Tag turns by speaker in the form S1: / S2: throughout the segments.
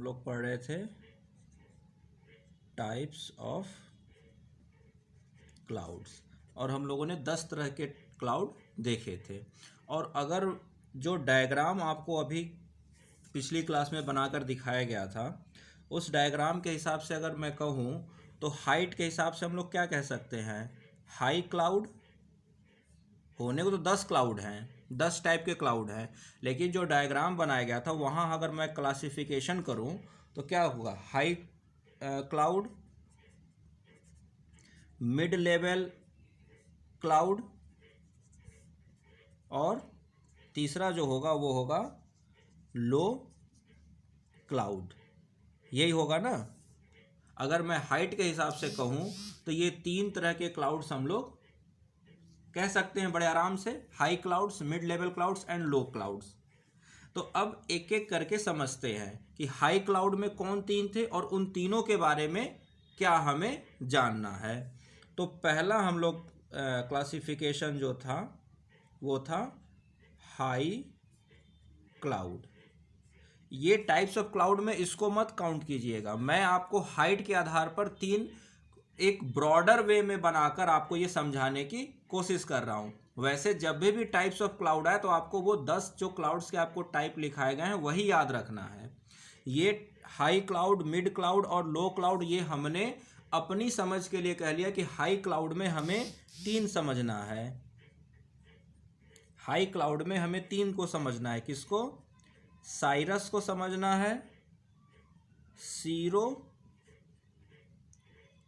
S1: लोग पढ़ रहे थे टाइप्स ऑफ क्लाउड्स, और हम लोगों ने 10 तरह के क्लाउड देखे थे। और अगर जो डायग्राम आपको अभी पिछली क्लास में बनाकर दिखाया गया था, उस डायग्राम के हिसाब से अगर मैं कहूँ तो हाइट के हिसाब से हम लोग क्या कह सकते हैं, हाई क्लाउड। होने को तो 10 क्लाउड हैं, 10 टाइप के क्लाउड हैं, लेकिन जो डायग्राम बनाया गया था वहाँ अगर मैं क्लासिफिकेशन करूँ तो क्या होगा, high cloud, mid level cloud, और तीसरा जो होगा वो होगा लो क्लाउड। यही होगा ना। अगर मैं हाइट के हिसाब से कहूँ तो ये 3 तरह के क्लाउड्स हम लोग कह सकते हैं बड़े आराम से, high clouds, mid level clouds and low clouds. तो अब एक एक करके समझते हैं कि हाई क्लाउड में कौन 3 थे और उन तीनों के बारे में क्या हमें जानना है। तो पहला हम लोग क्लासिफिकेशन जो था वो था हाई क्लाउड। ये टाइप्स ऑफ क्लाउड में इसको मत काउंट कीजिएगा, मैं आपको हाइट के आधार पर 3 एक ब्रॉडर वे में बनाकर आपको ये समझाने की कोशिश कर रहा हूँ। वैसे जब भी टाइप्स ऑफ क्लाउड आए तो आपको वो 10 जो क्लाउड्स के आपको टाइप लिखाए गए हैं वही याद रखना है। ये हाई क्लाउड, मिड क्लाउड और लो क्लाउड ये हमने अपनी समझ के लिए कह लिया कि हाई क्लाउड में हमें 3 समझना है। हाई क्लाउड में हमें 3 को समझना है। किसको? साइरस को समझना है, सीरो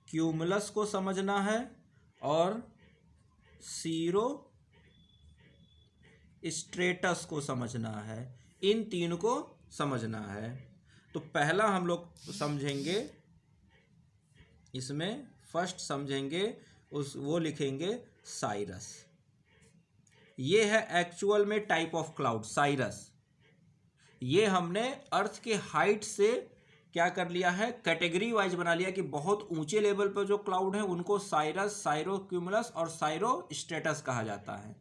S1: क्यूमुलस को समझना है, और सीरो स्ट्रेटस को समझना है। इन 3 को समझना है। तो पहला हम लोग समझेंगे, इसमें फर्स्ट समझेंगे वो लिखेंगे साइरस। ये है एक्चुअल में टाइप ऑफ क्लाउड साइरस। ये हमने अर्थ के हाइट से क्या कर लिया है, कैटेगरी वाइज बना लिया कि बहुत ऊंचे लेवल पर जो क्लाउड है उनको साइरस, साइरो क्यूमुलस और साइरो स्ट्रेटस कहा जाता है।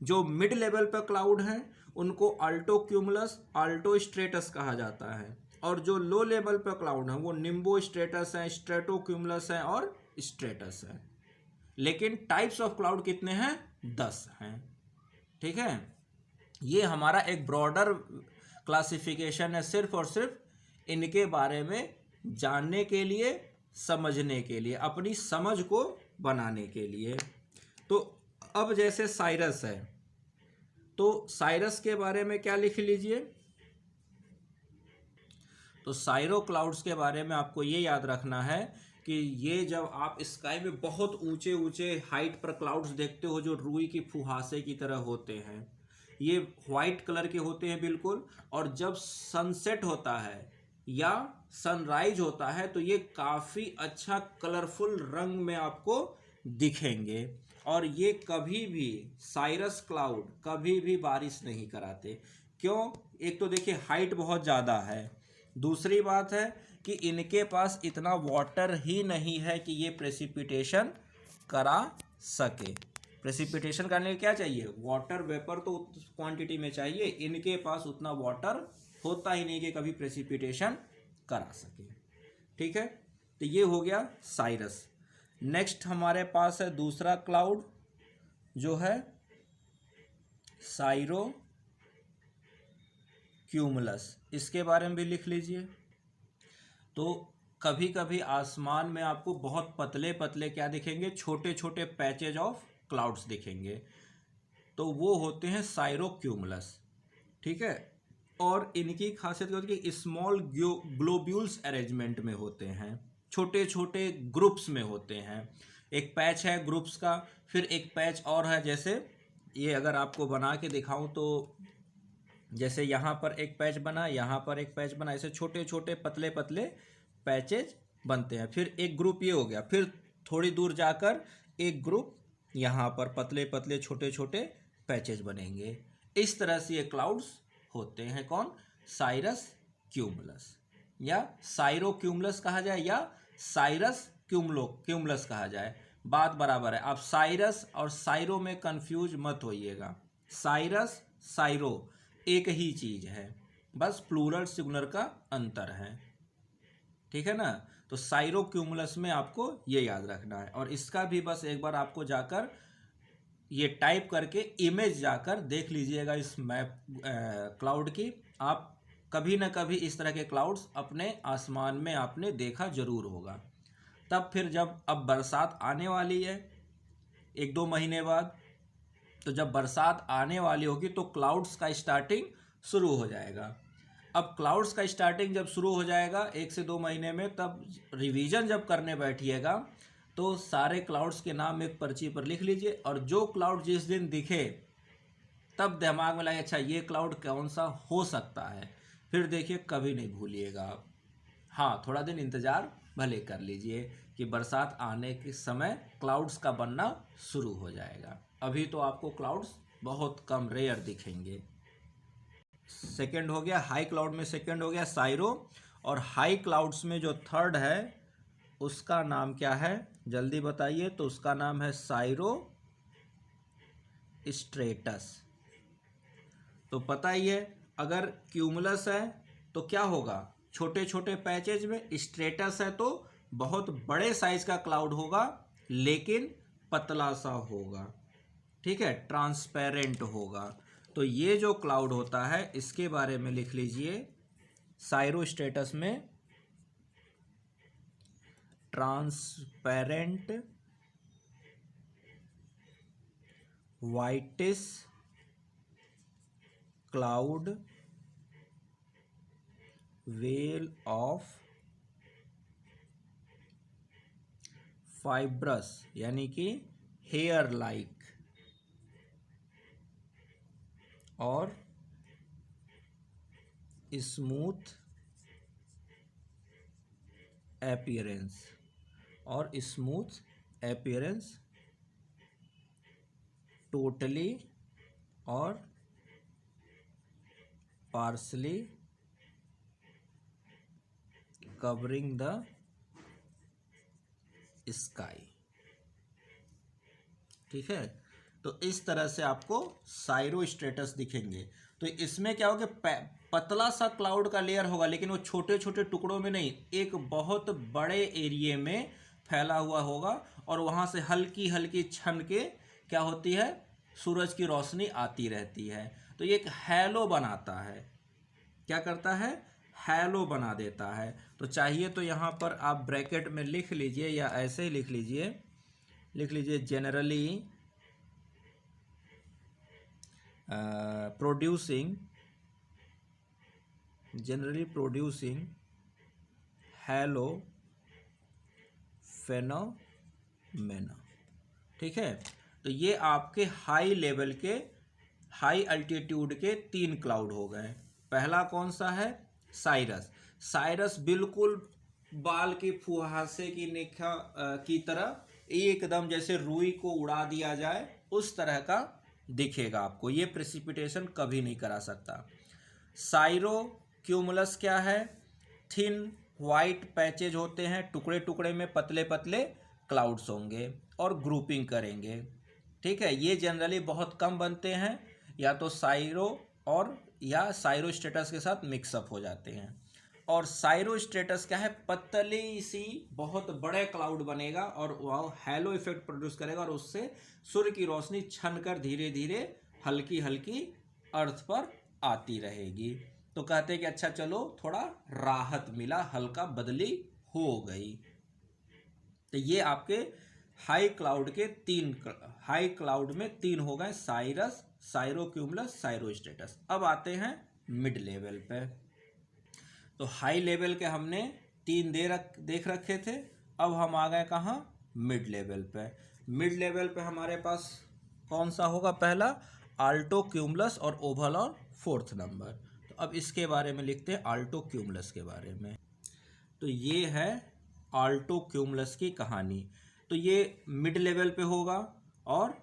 S1: जो मिड लेवल पर क्लाउड हैं उनको अल्टो क्यूमुलस, अल्टो स्ट्रेटस कहा जाता है, और जो लो लेवल पर क्लाउड हैं वो निम्बो स्ट्रेटस हैं, स्ट्रेटो क्यूमुलस हैं और स्ट्रेटस हैं। लेकिन टाइप्स ऑफ क्लाउड कितने हैं? 10 हैं। ठीक है, ये हमारा एक ब्रॉडर क्लासिफिकेशन है, सिर्फ और सिर्फ इनके बारे में जानने के लिए, समझने के लिए, अपनी समझ को बनाने के लिए। तो अब जैसे साइरस है तो साइरस के बारे में क्या लिख लीजिए। तो साइरो क्लाउड्स के बारे में आपको ये याद रखना है कि ये जब आप स्काई में बहुत ऊंचे ऊंचे हाइट पर क्लाउड्स देखते हो जो रुई की फुहासे की तरह होते हैं, ये वाइट कलर के होते हैं बिल्कुल, और जब सनसेट होता है या सनराइज होता है तो ये काफ़ी अच्छा कलरफुल रंग में आपको दिखेंगे। और ये कभी भी साइरस क्लाउड कभी भी बारिश नहीं कराते। क्यों? एक तो देखिए हाइट बहुत ज़्यादा है, दूसरी बात है कि इनके पास इतना वाटर ही नहीं है कि ये प्रेसिपिटेशन करा सके। प्रेसिपिटेशन करने के क्या चाहिए? वाटर वेपर तो उस क्वांटिटी में चाहिए, इनके पास उतना वाटर होता ही नहीं कि कभी प्रेसिपिटेशन करा सके। ठीक है, तो ये हो गया साइरस। नेक्स्ट हमारे पास है दूसरा क्लाउड जो है साइरो क्यूमुलस। इसके बारे में भी लिख लीजिए। तो कभी कभी आसमान में आपको बहुत पतले पतले क्या दिखेंगे, छोटे छोटे पैचेज ऑफ क्लाउड्स दिखेंगे, तो वो होते हैं साइरो क्यूमुलस। ठीक है, और इनकी खासियत क्या होती है कि स्मॉल ग्लोब्यूल्स अरेंजमेंट में होते हैं, छोटे छोटे ग्रुप्स में होते हैं। एक पैच है ग्रुप्स का, फिर एक पैच और है, जैसे ये अगर आपको बना के दिखाऊं तो जैसे यहाँ पर एक पैच बना, यहाँ पर एक पैच बना, ऐसे छोटे छोटे पतले पतले पैचेज बनते हैं। फिर एक ग्रुप ये हो गया, फिर थोड़ी दूर जाकर एक ग्रुप, यहाँ पर पतले पतले छोटे छोटे पैचेज बनेंगे। इस तरह से ये क्लाउड्स होते हैं। कौन? साइरस क्यूमुलस, या साइरो क्यूमुलस कहा जाए या साइरस क्यूमुलस कहा जाए, बात बराबर है। आप साइरस और साइरो में कंफ्यूज मत होइएगा। साइरस, साइरो एक ही चीज़ है, बस प्लूरल सिंगुलर का अंतर है। ठीक है ना। तो साइरो क्यूमुलस में आपको ये याद रखना है, और इसका भी बस एक बार आपको जाकर ये टाइप करके इमेज जाकर देख लीजिएगा इस मैप क्लाउड की। आप कभी ना कभी इस तरह के क्लाउड्स अपने आसमान में आपने देखा जरूर होगा। तब फिर जब अब बरसात आने वाली है 1-2 महीने बाद, तो जब बरसात आने वाली होगी तो क्लाउड्स का स्टार्टिंग शुरू हो जाएगा। अब क्लाउड्स का स्टार्टिंग जब शुरू हो जाएगा 1 से 2 महीने में, तब रिवीजन जब करने बैठिएगा तो सारे क्लाउड्स के नाम एक पर्ची पर लिख लीजिए, और जो क्लाउड जिस दिन दिखे तब दिमाग में लगे अच्छा ये क्लाउड कौन सा हो सकता है, फिर देखिए कभी नहीं भूलिएगा आप। हाँ, थोड़ा दिन इंतज़ार भले कर लीजिए कि बरसात आने के समय क्लाउड्स का बनना शुरू हो जाएगा। अभी तो आपको क्लाउड्स बहुत कम, रेयर दिखेंगे। सेकंड हो गया हाई क्लाउड में, सेकंड हो गया साइरो, और हाई क्लाउड्स में जो थर्ड है उसका नाम क्या है जल्दी बताइए। तो उसका नाम है साइरो स्ट्रेटस। तो पता ही है, अगर क्यूमुलस है तो क्या होगा, छोटे छोटे पैचेज में, स्ट्रेटस है तो बहुत बड़े साइज का क्लाउड होगा लेकिन पतला सा होगा, ठीक है, ट्रांसपेरेंट होगा। तो ये जो क्लाउड होता है इसके बारे में लिख लीजिए, साइरो स्ट्रेटस में transparent whitish cloud well of fibrous, यानी कि हेयर लाइक और स्मूथ अपीयरेंस, और स्मूथ अपीयरेंस टोटली और पार्सली कवरिंग द स्काई, ठीक है। तो इस तरह से आपको साइरो स्ट्रेटस दिखेंगे। तो इसमें क्या होगा, पतला सा क्लाउड का लेयर होगा लेकिन वो छोटे छोटे टुकड़ों में नहीं, एक बहुत बड़े एरिया में फैला हुआ होगा, और वहाँ से हल्की हल्की छन के क्या होती है, सूरज की रोशनी आती रहती है। तो ये एक हैलो बनाता है, क्या करता है, हैलो बना देता है। तो चाहिए तो यहाँ पर आप ब्रैकेट में लिख लीजिए या ऐसे ही लिख लीजिए जनरली प्रोड्यूसिंग हैलो फेनोमेना, ठीक है। तो ये आपके हाई लेवल के, हाई अल्टीट्यूड के 3 क्लाउड हो गए। पहला कौन सा है, साइरस बिल्कुल बाल की फुहासे की निखा की तरह एकदम जैसे रुई को उड़ा दिया जाए उस तरह का दिखेगा आपको, ये प्रेसिपिटेशन कभी नहीं करा सकता। साइरो क्यूमुलस क्या है, थिन वाइट पैचेज होते हैं, टुकड़े टुकड़े में पतले पतले क्लाउड्स होंगे और ग्रुपिंग करेंगे, ठीक है। ये जनरली बहुत कम बनते हैं, या तो साइरो और या साइरो स्ट्रेटस के साथ मिक्सअप हो जाते हैं। और साइरो स्ट्रेटस क्या है, पतली सी बहुत बड़े क्लाउड बनेगा और वह हैलो इफेक्ट प्रोड्यूस करेगा, और उससे सूर्य की रोशनी छनकर धीरे धीरे हल्की हल्की अर्थ पर आती रहेगी। तो कहते हैं कि अच्छा चलो थोड़ा राहत मिला, हल्का बदली हो गई। तो ये आपके हाई क्लाउड के 3, हाई क्लाउड में 3 हो गए, साइरस, साइरो क्यूमुलस, साइरो स्ट्रेटस। अब आते हैं मिड लेवल पे। तो हाई लेवल के हमने 3 देख रखे थे, अब हम आ गए कहाँ, मिड लेवल पे। मिड लेवल पे हमारे पास कौन सा होगा, पहला आल्टो क्यूमुलस और ओवल और 4th नंबर। तो अब इसके बारे में लिखते हैं, आल्टो क्यूमुलस के बारे में। तो ये है आल्टो क्यूमुलस की कहानी। तो ये मिड लेवल पे होगा, और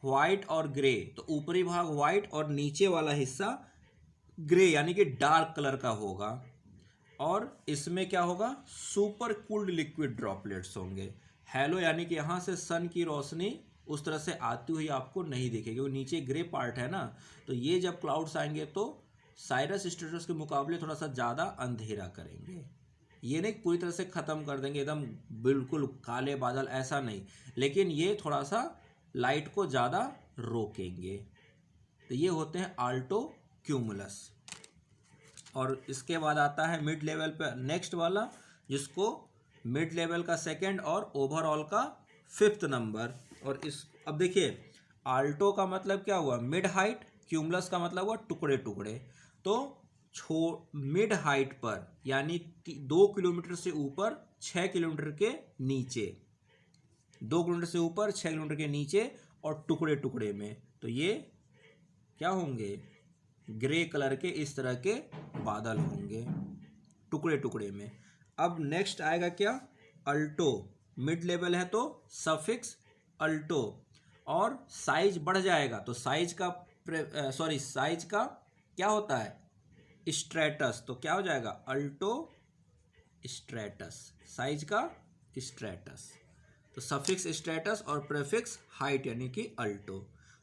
S1: वाइट और ग्रे, तो ऊपरी भाग वाइट और नीचे वाला हिस्सा ग्रे यानी कि डार्क कलर का होगा। और इसमें क्या होगा, सुपर कूल्ड लिक्विड ड्रॉपलेट्स होंगे। हैलो यानी कि यहाँ से सन की रोशनी उस तरह से आती हुई आपको नहीं दिखेगी, वो नीचे ग्रे पार्ट है ना। तो ये जब क्लाउड्स आएंगे तो साइरस स्ट्रेटस के मुकाबले थोड़ा सा ज़्यादा अंधेरा करेंगे, ये नहीं पूरी तरह से ख़त्म कर देंगे एकदम बिल्कुल काले बादल, ऐसा नहीं, लेकिन ये थोड़ा सा लाइट को ज़्यादा रोकेंगे। तो ये होते हैं आल्टो क्यूमुलस। और इसके बाद आता है मिड लेवल पे नेक्स्ट वाला, जिसको मिड लेवल का सेकंड और ओवरऑल का 5th नंबर। और इस अब देखिए आल्टो का मतलब क्या हुआ, मिड हाइट, क्यूमुलस का मतलब हुआ टुकड़े टुकड़े। तो मिड हाइट पर यानी 2 किलोमीटर से ऊपर 6 किलोमीटर के नीचे, 2 किलोमीटर से ऊपर 6 किलोमीटर के नीचे और टुकड़े टुकड़े में, तो ये क्या होंगे, ग्रे कलर के इस तरह के बादल होंगे टुकड़े टुकड़े में। अब नेक्स्ट आएगा क्या, अल्टो। मिड लेवल है तो सफिक्स अल्टो, और साइज बढ़ जाएगा तो साइज का क्या होता है, स्ट्रेटस। तो क्या हो जाएगा, अल्टो स्ट्रेटस, साइज का स्ट्रेटस। तो सफिक्स स्ट्रेटस और प्रेफिक्स हाइट यानी कि अल्टो।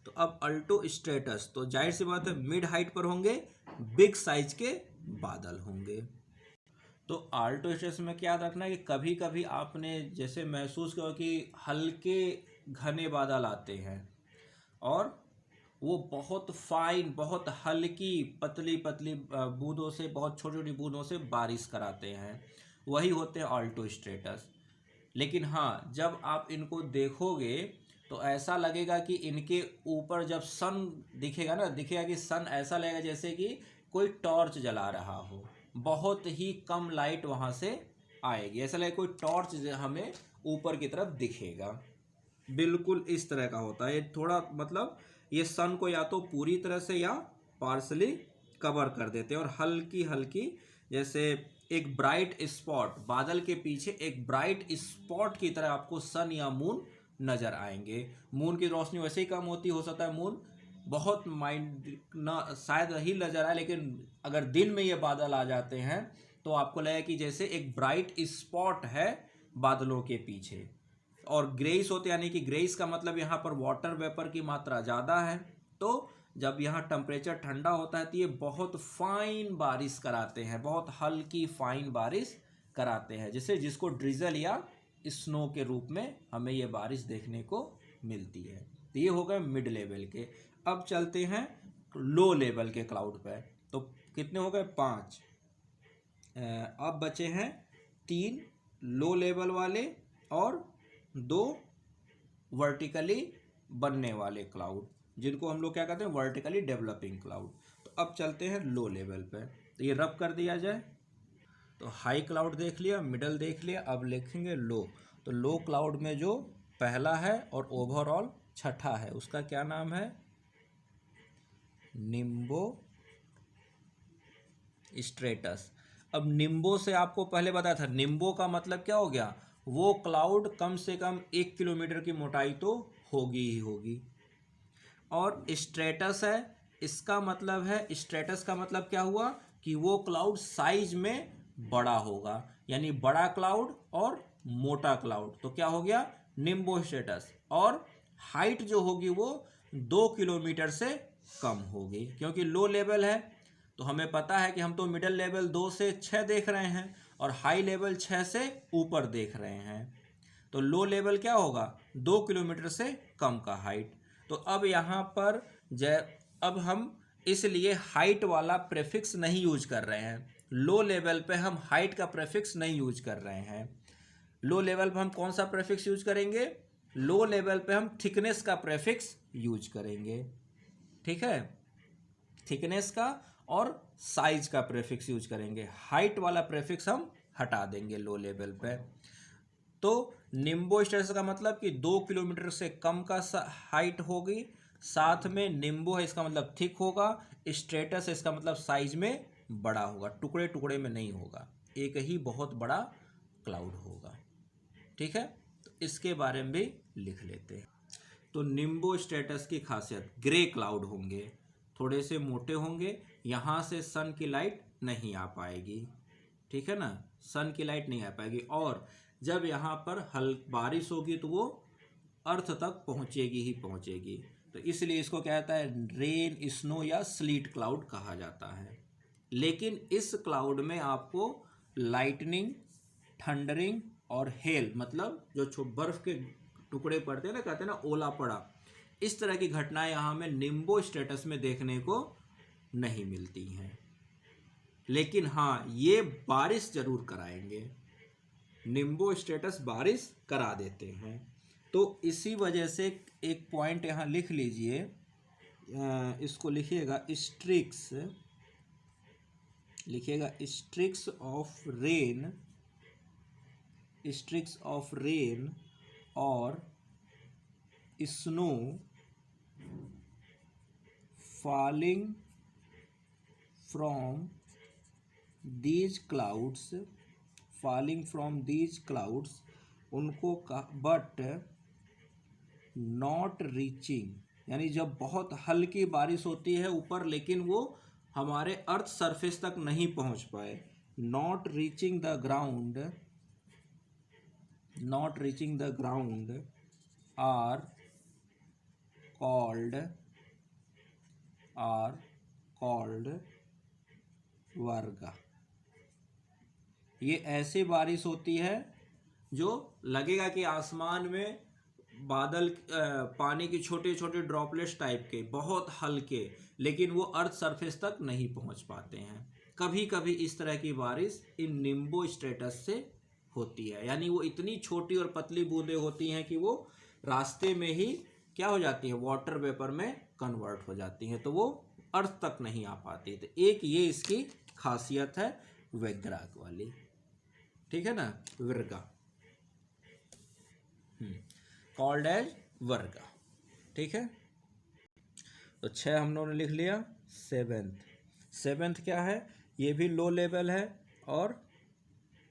S1: तो अब अल्टो स्ट्रेटस, तो जाहिर सी बात है मिड हाइट पर होंगे, बिग साइज के बादल होंगे। तो आल्टो स्ट्रेटस में क्या रखना है कि कभी कभी आपने जैसे महसूस किया कि हल्के घने बादल आते हैं और वो बहुत फाइन, बहुत हल्की पतली पतली बूंदों से, बहुत छोटी छोटी बूंदों से बारिश कराते हैं, वही होते हैं आल्टो स्ट्रेटस। लेकिन हाँ, जब आप इनको देखोगे तो ऐसा लगेगा कि इनके ऊपर जब सन दिखेगा ना, दिखेगा कि सन ऐसा लगेगा जैसे कि कोई टॉर्च जला रहा हो, बहुत ही कम लाइट वहाँ से आएगी, ऐसा लगेगा कोई टॉर्च हमें ऊपर की तरफ दिखेगा। बिल्कुल इस तरह का होता है। थोड़ा मतलब ये सन को या तो पूरी तरह से या पार्सली कवर कर देते हैं, और हल्की हल्की जैसे एक ब्राइट स्पॉट, बादल के पीछे एक ब्राइट स्पॉट की तरह आपको सन या मून नज़र आएंगे। मून की रोशनी वैसे ही कम होती, हो सकता है मून बहुत माइंड ना शायद ही नज़र आए, लेकिन अगर दिन में ये बादल आ जाते हैं तो आपको लगेगा कि जैसे एक ब्राइट स्पॉट है बादलों के पीछे। और ग्रेइस होते यानी कि ग्रेइस का मतलब यहाँ पर वाटर वेपर की मात्रा ज़्यादा है, तो जब यहाँ टेम्परेचर ठंडा होता है तो ये बहुत फाइन बारिश कराते हैं, बहुत हल्की फाइन बारिश कराते हैं, जिसको ड्रिजल या स्नो के रूप में हमें ये बारिश देखने को मिलती है। तो ये हो गए मिड लेवल के। अब चलते हैं लो लेवल के क्लाउड पे। तो कितने हो गए, 5। अब बचे हैं 3 लो लेवल वाले और 2 वर्टिकली बनने वाले क्लाउड, जिनको हम लोग क्या कहते हैं, वर्टिकली डेवलपिंग क्लाउड। तो अब चलते हैं लो लेवल पे। तो ये रब कर दिया जाए, तो हाई क्लाउड देख लिया, मिडल देख लिया, अब लिखेंगे लो। तो लो क्लाउड में जो पहला है और ओवरऑल छठा है, उसका क्या नाम है, निम्बो स्ट्रेटस। अब निम्बो से आपको पहले बताया था, निम्बो का मतलब क्या हो गया, वो क्लाउड कम से कम 1 किलोमीटर की मोटाई तो होगी ही होगी। और स्ट्रेटस है, इसका मतलब है, स्ट्रेटस का मतलब क्या हुआ कि वो क्लाउड साइज में बड़ा होगा, यानी बड़ा क्लाउड और मोटा क्लाउड, तो क्या हो गया, निम्बो स्ट्रेटस। और हाइट जो होगी वो 2 किलोमीटर से कम होगी, क्योंकि लो लेवल है तो हमें पता है कि हम तो मिडिल लेवल 2 से 6 देख रहे हैं और हाई लेवल 6 से ऊपर देख रहे हैं। तो लो लेवल क्या होगा, 2 किलोमीटर से कम का हाइट। तो अब यहाँ पर अब हम इसलिए हाइट वाला प्रेफिक्स नहीं यूज कर रहे हैं, लो लेवल पे हम हाइट का प्रेफिक्स नहीं यूज कर रहे हैं। लो लेवल पे हम कौन सा प्रेफिक्स यूज करेंगे, लो लेवल पे हम थिकनेस का प्रेफिक्स यूज करेंगे, ठीक है, थिकनेस का और साइज का प्रेफिक्स यूज करेंगे, हाइट वाला प्रेफिक्स हम हटा देंगे लो लेवल पे। तो निम्बो स्ट्रेटस का मतलब कि 2 किलोमीटर से कम का हाइट होगी, साथ में निम्बो है इसका मतलब थिक होगा, स्ट्रेटस है इसका मतलब साइज में बड़ा होगा, टुकड़े टुकड़े में नहीं होगा, एक ही बहुत बड़ा क्लाउड होगा, ठीक है। तो इसके बारे में भी लिख लेते हैं। तो निम्बो स्ट्रेटस की खासियत, ग्रे क्लाउड होंगे, थोड़े से मोटे होंगे, यहाँ से सन की लाइट नहीं आ पाएगी, ठीक है ना, सन की लाइट नहीं आ पाएगी, और जब यहाँ पर बारिश होगी तो वो अर्थ तक पहुँचेगी ही पहुँचेगी, तो इसलिए इसको क्या कहता है, रेन, स्नो या स्लीट क्लाउड कहा जाता है। लेकिन इस क्लाउड में आपको लाइटनिंग थंडरिंग और हेल, मतलब जो बर्फ के टुकड़े पड़ते हैं ना, कहते हैं ना ओला पड़ा, इस तरह की घटनाएं यहाँ में निम्बो स्टेटस में देखने को नहीं मिलती हैं। लेकिन हाँ, ये बारिश जरूर कराएंगे, निम्बो स्टेटस बारिश करा देते हैं। तो इसी वजह से एक पॉइंट यहाँ लिख लीजिए, इसको लिखिएगा स्ट्रिक्स, लिखिएगा स्ट्रिक्स ऑफ रेन, स्ट्रिक्स ऑफ रेन और snow falling from these clouds, falling from these clouds, उनको बट नॉट रीचिंग, यानी जब बहुत हल्की बारिश होती है ऊपर लेकिन वो हमारे अर्थ सरफेस तक नहीं पहुंच पाए, not reaching the ground, not reaching the ground are called virga. ये ऐसी बारिश होती है जो लगेगा कि आसमान में बादल, पानी की छोटे छोटे ड्रॉपलेट्स टाइप के बहुत हल्के, लेकिन वो अर्थ सरफेस तक नहीं पहुंच पाते हैं। कभी कभी इस तरह की बारिश इन निम्बो स्टेटस से होती है, यानी वो इतनी छोटी और पतली बूंदें होती हैं कि वो रास्ते में ही क्या हो जाती है, वाटर वेपर में कन्वर्ट हो जाती हैं, तो वो अर्थ तक नहीं आ पाती। तो एक ये इसकी खासियत है वैग्राग वाली, ठीक है ना, वर्गा, कॉल्ड एज वर्गा, ठीक है। तो 6 हम लोगों ने लिख लिया। सेवेंथ क्या है, ये भी लो लेवल है और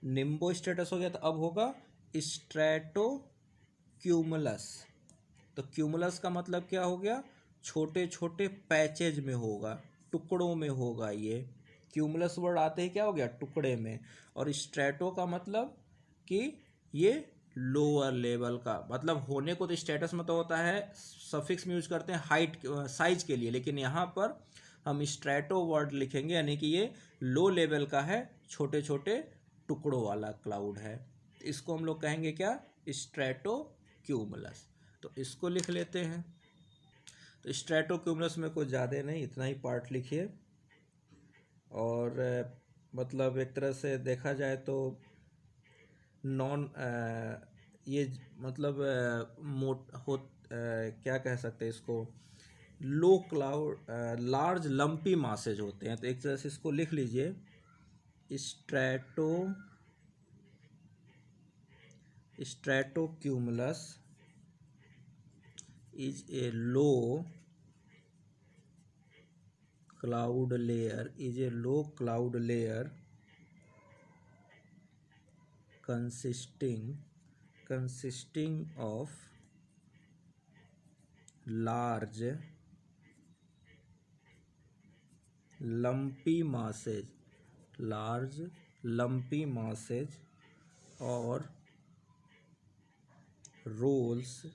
S1: निम्बो स्टेटस हो गया, तो अब होगा स्ट्रेटो क्यूमुलस। तो क्यूमुलस का मतलब क्या हो गया, छोटे छोटे पैचेज में होगा, टुकड़ों में होगा। ये क्यूमुलस वर्ड आते ही क्या हो गया, टुकड़े में। और स्ट्रेटो का मतलब कि ये लोअर लेवल का, मतलब होने को तो स्टेटस में तो होता है, सफिक्स में यूज करते हैं हाइट साइज के लिए, लेकिन यहाँ पर हम स्ट्रेटो वर्ड लिखेंगे, यानी कि ये लो लेवल का है, छोटे छोटे टुकड़ों वाला क्लाउड है। इसको हम लोग कहेंगे क्या, स्ट्रेटो क्यूमुलस। तो इसको लिख लेते हैं। तो स्ट्रेटो क्यूमुलस में कुछ ज़्यादा नहीं, इतना ही पार्ट लिखिए। और मतलब एक तरह से देखा जाए तो ये मतलब क्या कह सकते हैं इसको, लो क्लाउड, लार्ज लंपी मासेज होते हैं। तो एक तरह से इसको लिख लीजिए, स्ट्रेटोक्यूमुलस is a low cloud layer, consisting of large lumpy masses और rolls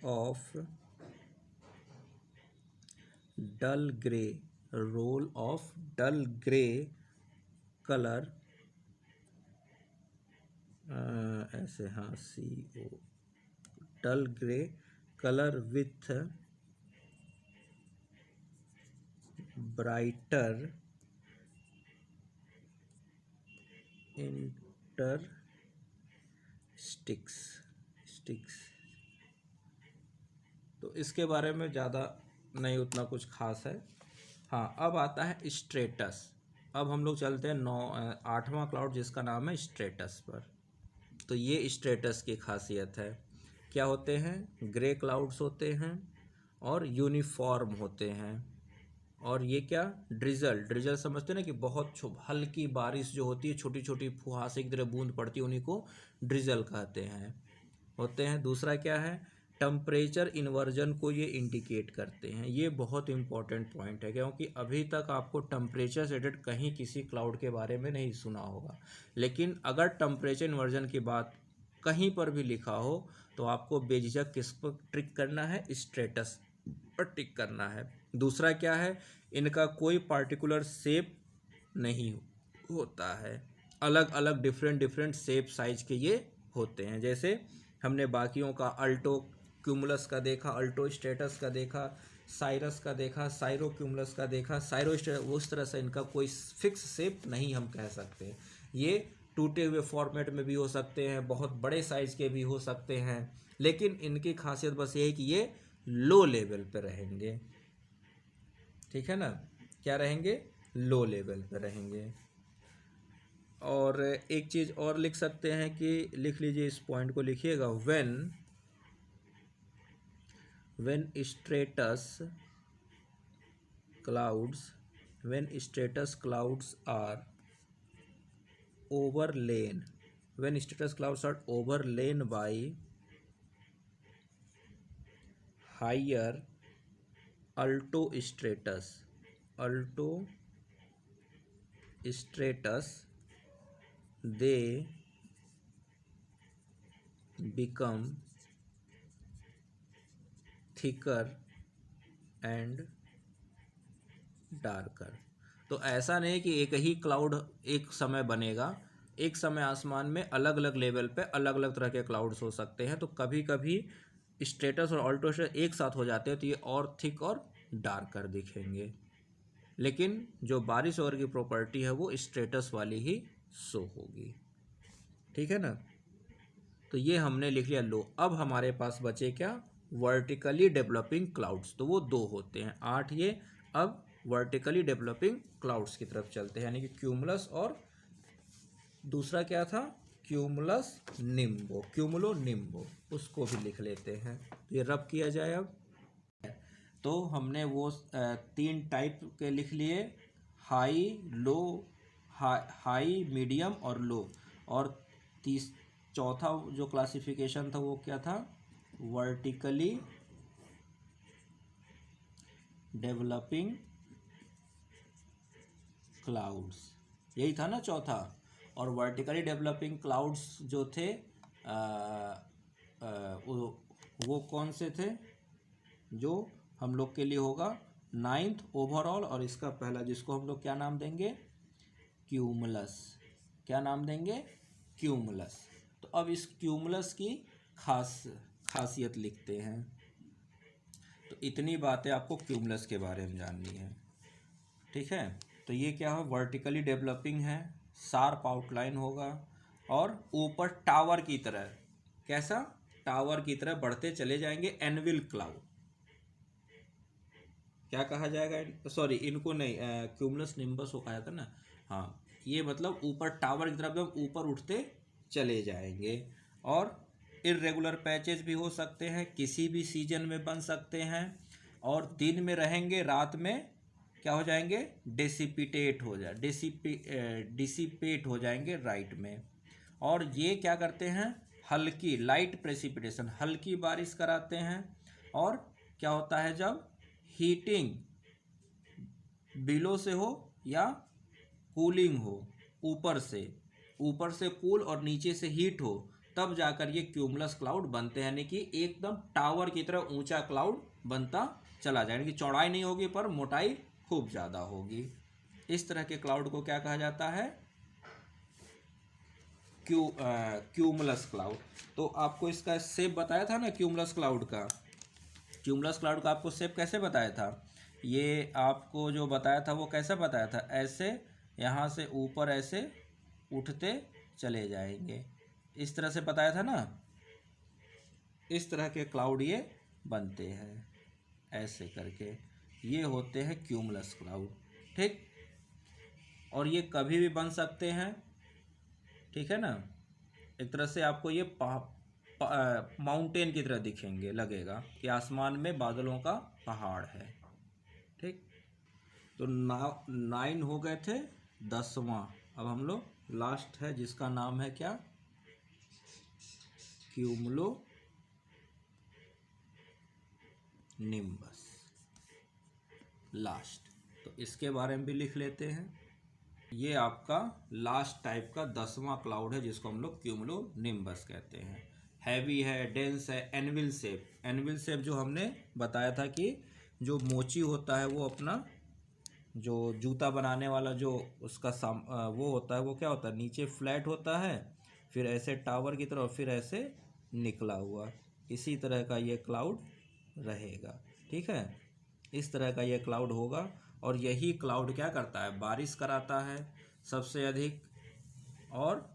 S1: of dull gray color, ऐसे हाँ, CO, dull gray color with brighter intersticks। तो इसके बारे में ज़्यादा नहीं, उतना कुछ खास है। हाँ, अब आता है स्ट्रेटस। अब हम लोग चलते हैं 8वां क्लाउड जिसका नाम है स्ट्रेटस पर। तो ये स्ट्रेटस की खासियत है, क्या होते हैं, ग्रे क्लाउड्स होते हैं और यूनिफॉर्म होते हैं। और ये क्या, ड्रिजल समझते हैं ना, कि बहुत हल्की बारिश जो होती है, छोटी छोटी फुहासे की तरह बूंद पड़ती है, उन्हीं को ड्रिजल कहते हैं, होते हैं। दूसरा क्या है, टेम्परेचर इन्वर्जन को ये इंडिकेट करते हैं। ये बहुत इंपॉर्टेंट पॉइंट है, क्योंकि अभी तक आपको टेम्परेचर से रिलेटेड कहीं किसी क्लाउड के बारे में नहीं सुना होगा, लेकिन अगर टेम्परेचर इन्वर्जन की बात कहीं पर भी लिखा हो तो आपको बेझिझक किस पर ट्रिक करना है, स्ट्रेटस पर टिक करना है। दूसरा क्या है, इनका कोई पार्टिकुलर शेप नहीं होता है, अलग अलग डिफरेंट डिफरेंट शेप साइज के ये होते हैं। जैसे हमने बाकियों का अल्टो क्यूमुलस का देखा, अल्टो स्ट्रेटस का देखा, साइरस का देखा, साइरो क्यूमुलस का देखा, साइरो स्ट्रेटस, उस तरह से इनका कोई फिक्स शेप नहीं हम कह सकते। ये टूटे हुए फॉर्मेट में भी हो सकते हैं, बहुत बड़े साइज के भी हो सकते हैं, लेकिन इनकी खासियत बस ये है कि ये लो लेवल पे रहेंगे। ठीक है ना, क्या रहेंगे? लो लेवल पे रहेंगे। और एक चीज़ और लिख सकते हैं कि लिख लीजिए, इस पॉइंट को लिखिएगा, when stratus clouds are overlain by higher alto stratus they become thicker and darker. तो ऐसा नहीं कि एक ही क्लाउड एक समय बनेगा, एक समय आसमान में अलग अलग लेवल पे अलग अलग तरह के क्लाउड्स हो सकते हैं। तो कभी कभी स्ट्रेटस और अल्टो स्ट्रेटस एक साथ हो जाते हैं तो ये और थिक और डार्कर दिखेंगे, लेकिन जो बारिश ओवर की प्रॉपर्टी है वो स्ट्रेटस वाली ही शो होगी। ठीक है ना, तो ये हमने लिख लिया लो। अब हमारे पास बचे क्या? Vertically developing clouds. तो वो 2 होते हैं, 8 ये। अब वर्टिकली डेवलपिंग क्लाउड्स की तरफ चलते हैं, यानी कि क्यूमुलस और दूसरा क्या था? क्यूमुलो निम्बो, उसको भी लिख लेते हैं। तो ये रब किया जाए। अब तो हमने वो 3 टाइप के लिख लिए, हाई, लो, हाई, मीडियम और लो। और चौथा जो क्लासिफिकेशन था वो क्या था? वर्टिकली डेवलपिंग क्लाउड्स, यही था ना चौथा। और वर्टिकली डेवलपिंग क्लाउड्स जो थे वो कौन से थे? जो हम लोग के लिए होगा 9th ओवरऑल, और इसका पहला जिसको हम लोग क्या नाम देंगे? क्यूमुलस। क्या नाम देंगे? क्यूमुलस। तो अब इस क्यूमुलस की खासियत लिखते हैं। तो इतनी बातें आपको क्यूमुलस के बारे में जाननी है। ठीक है, तो ये क्या है? वर्टिकली डेवलपिंग है, शार्प आउटलाइन होगा और ऊपर टावर की तरह, कैसा? टावर की तरह बढ़ते चले जाएंगे। एनविल क्लाउड क्या कहा जाएगा? सॉरी, इनको नहीं, क्यूमुलस निम्बस को कहा था ना। हाँ, ये मतलब ऊपर टावर की तरफ एकदम ऊपर उठते चले जाएंगे। और इर्रेगुलर पैचेस भी हो सकते हैं, किसी भी सीजन में बन सकते हैं, और दिन में रहेंगे, रात में क्या हो जाएंगे? डिसिपेट हो जाएंगे राइट में। और ये क्या करते हैं? हल्की लाइट प्रेसिपिटेशन, हल्की बारिश कराते हैं। और क्या होता है? जब हीटिंग बिलो से हो या कूलिंग हो, ऊपर से कूल और नीचे से हीट हो, तब जाकर ये क्यूमुलस क्लाउड बनते हैं। यानी कि एकदम टावर की तरह ऊंचा क्लाउड बनता चला जाए, यानी कि चौड़ाई नहीं होगी पर मोटाई खूब ज़्यादा होगी। इस तरह के क्लाउड को क्या कहा जाता है? Cumulus cloud. तो आपको इसका शेप बताया था ना, क्यूमुलस क्लाउड का आपको शेप कैसे बताया था? ये आपको जो बताया था वो कैसे बताया था? ऐसे यहाँ से ऊपर ऐसे उठते चले जाएंगे, इस तरह से बताया था ना। इस तरह के क्लाउड ये बनते हैं ऐसे करके, ये होते हैं क्यूमुलस क्लाउड। ठीक, और ये कभी भी बन सकते हैं। ठीक है ना, एक तरह से आपको ये माउंटेन की तरह दिखेंगे, लगेगा कि आसमान में बादलों का पहाड़ है। ठीक, तो 9 हो गए थे, 10वां अब हम लोग लास्ट है जिसका नाम है क्या? Cumulo nimbus last. तो इसके बारे में भी लिख लेते हैं। ये आपका लास्ट टाइप का 10वां क्लाउड है जिसको हम लोग क्यूमुलो निम्बस कहते हैं। हैवी है, डेंस है, एनविल शेप जो हमने बताया था कि जो मोची होता है वो अपना जो जूता बनाने वाला जो उसका वो होता है, वो क्या होता है, नीचे फ्लैट होता है, फिर ऐसे टावर की तरह, फिर ऐसे निकला हुआ, इसी तरह का ये क्लाउड रहेगा। ठीक है, इस तरह का ये क्लाउड होगा। और यही क्लाउड क्या करता है, बारिश कराता है सबसे अधिक। और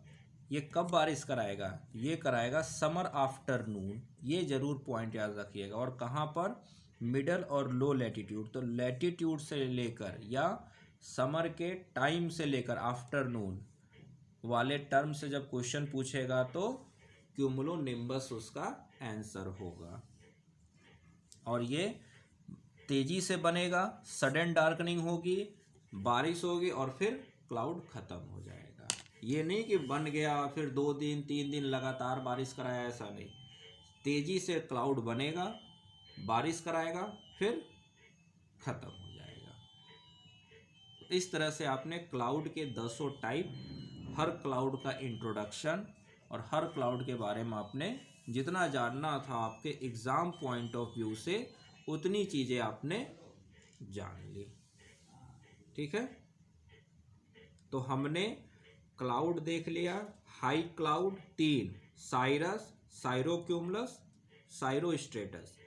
S1: ये कब बारिश कराएगा, ये कराएगा समर आफ्टरनून, ये ज़रूर पॉइंट याद रखिएगा। और कहाँ पर, मिडल और लो लैटिट्यूड। तो लैटिट्यूड से लेकर या समर के टाइम से लेकर आफ्टरनून वाले टर्म से जब क्वेश्चन पूछेगा तो क्यूमुलोनिम्बस उसका आंसर होगा। और ये तेजी से बनेगा, सडन डार्कनिंग होगी, बारिश होगी और फिर क्लाउड खत्म हो जाएगा। ये नहीं कि बन गया फिर 2 दिन 3 दिन लगातार बारिश कराया, ऐसा नहीं। तेजी से क्लाउड बनेगा, बारिश कराएगा, फिर खत्म हो जाएगा। इस तरह से आपने क्लाउड के 10 टाइप, हर क्लाउड का इंट्रोडक्शन और हर क्लाउड के बारे में आपने जितना जानना था आपके एग्ज़ाम पॉइंट ऑफ व्यू से, उतनी चीज़ें आपने जान ली। ठीक है, तो हमने क्लाउड देख लिया। High cloud 3, cirrus, cirrocumulus, cirrostratus.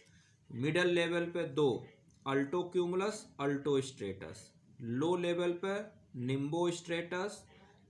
S1: Middle level पे 2, अल्टोक्यूमुलस, अल्टोस्ट्रेटस। लो लेवल पे निम्बोस्ट्रेटस,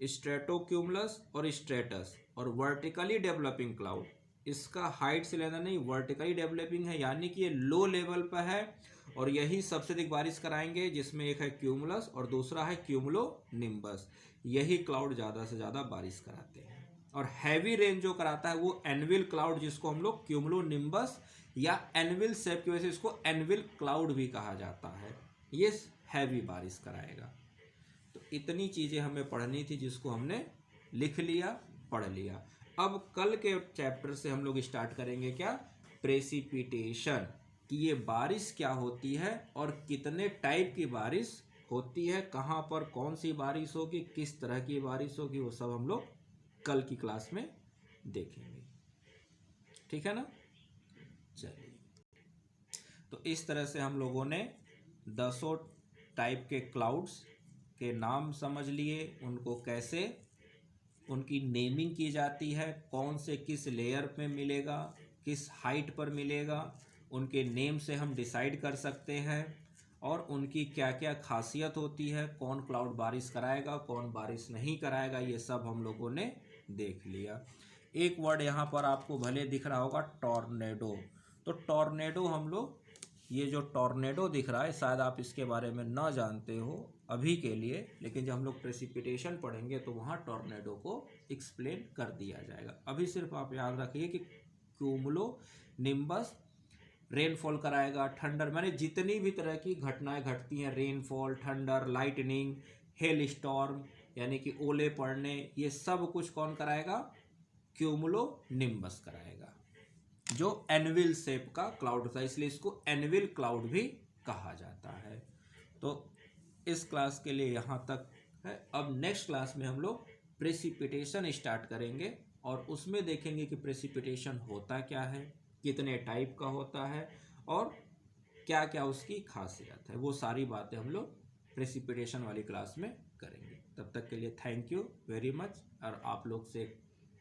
S1: स्ट्रेटोक्यूमुलस और स्ट्रेटस। और वर्टिकली डेवलपिंग क्लाउड, इसका हाइट से लेना नहीं, वर्टिकली डेवलपिंग है, यानी कि ये लो लेवल पर है और यही सबसे अधिक बारिश कराएंगे, जिसमें एक है क्यूमुलस और दूसरा है क्यूमुलोनिम्बस। यही क्लाउड ज़्यादा से ज़्यादा बारिश कराते हैं। और हैवी रेन जो कराता है वो एनविल क्लाउड, जिसको हम लोग क्यूमुलोनिम्बस या एनविल शेप की वजह से इसको एनविल क्लाउड भी कहा जाता है, ये हैवी बारिश कराएगा। तो इतनी चीज़ें हमें पढ़नी थी, जिसको हमने लिख लिया, पढ़ लिया। अब कल के चैप्टर से हम लोग स्टार्ट करेंगे क्या, प्रेसिपिटेशन, कि ये बारिश क्या होती है और कितने टाइप की बारिश होती है, कहाँ पर कौन सी बारिश होगी, किस तरह की बारिश होगी, वो सब हम लोग कल की क्लास में देखेंगे। ठीक है ना, चलिए। तो इस तरह से हम लोगों ने 10 टाइप के क्लाउड्स के नाम समझ लिए, उनको कैसे उनकी नेमिंग की जाती है, कौन से किस लेयर पे मिलेगा, किस हाइट पर मिलेगा, उनके नेम से हम डिसाइड कर सकते हैं। और उनकी क्या क्या खासियत होती है, कौन क्लाउड बारिश कराएगा, कौन बारिश नहीं कराएगा, ये सब हम लोगों ने देख लिया। एक वर्ड यहाँ पर आपको भले दिख रहा होगा, टॉर्नेडो। तो टॉर्नेडो हम लोग, ये जो टॉर्नेडो दिख रहा है, शायद आप इसके बारे में ना जानते हो अभी के लिए, लेकिन जब हम लोग प्रेसिपिटेशन पढ़ेंगे तो वहाँ टॉर्नेडो को एक्सप्लेन कर दिया जाएगा। अभी सिर्फ आप याद रखिए कि क्यूमुलोनिम्बस रेनफॉल कराएगा, थंडर, माने जितनी भी तरह की घटनाएं घटती हैं, rainfall, thunder, lightning, hello storm, यानी कि ओले पड़ने, ये सब कुछ कौन कराएगा, क्यूमुलोनिम्बस कराएगा, जो एनविल शेप का क्लाउड था, इसलिए इसको एनविल क्लाउड भी कहा जाता है। तो इस क्लास के लिए यहाँ तक है। अब नेक्स्ट क्लास में हम लोग प्रेसिपिटेशन स्टार्ट करेंगे और उसमें देखेंगे कि प्रेसिपिटेशन होता क्या है, कितने टाइप का होता है और क्या क्या उसकी खासियत है। वो सारी बातें हम लोग प्रेसिपिटेशन वाली क्लास में करेंगे। तब तक के लिए थैंक यू वेरी मच। और आप लोग से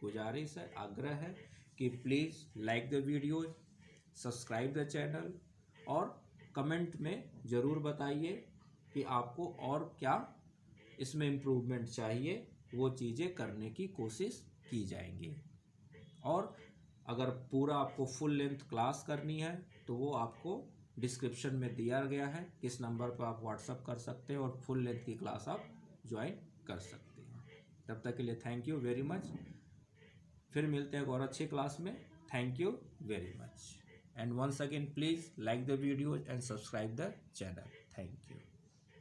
S1: गुजारिश है, आग्रह है कि please like the video, subscribe the channel और कमेंट में ज़रूर बताइए कि आपको और क्या इसमें इम्प्रूवमेंट चाहिए, वो चीज़ें करने की कोशिश की जाएंगी। और अगर पूरा आपको फुल लेंथ क्लास करनी है तो वो आपको डिस्क्रिप्शन में दिया गया है, किस नंबर पर आप व्हाट्सअप कर सकते हैं और फुल लेंथ की क्लास आप ज्वाइन कर सकते हैं। तब तक के लिए थैंक यू वेरी मच। फिर मिलते हैं एक और अच्छी क्लास में। Thank you very much and once again please like the video and subscribe the channel. Thank you.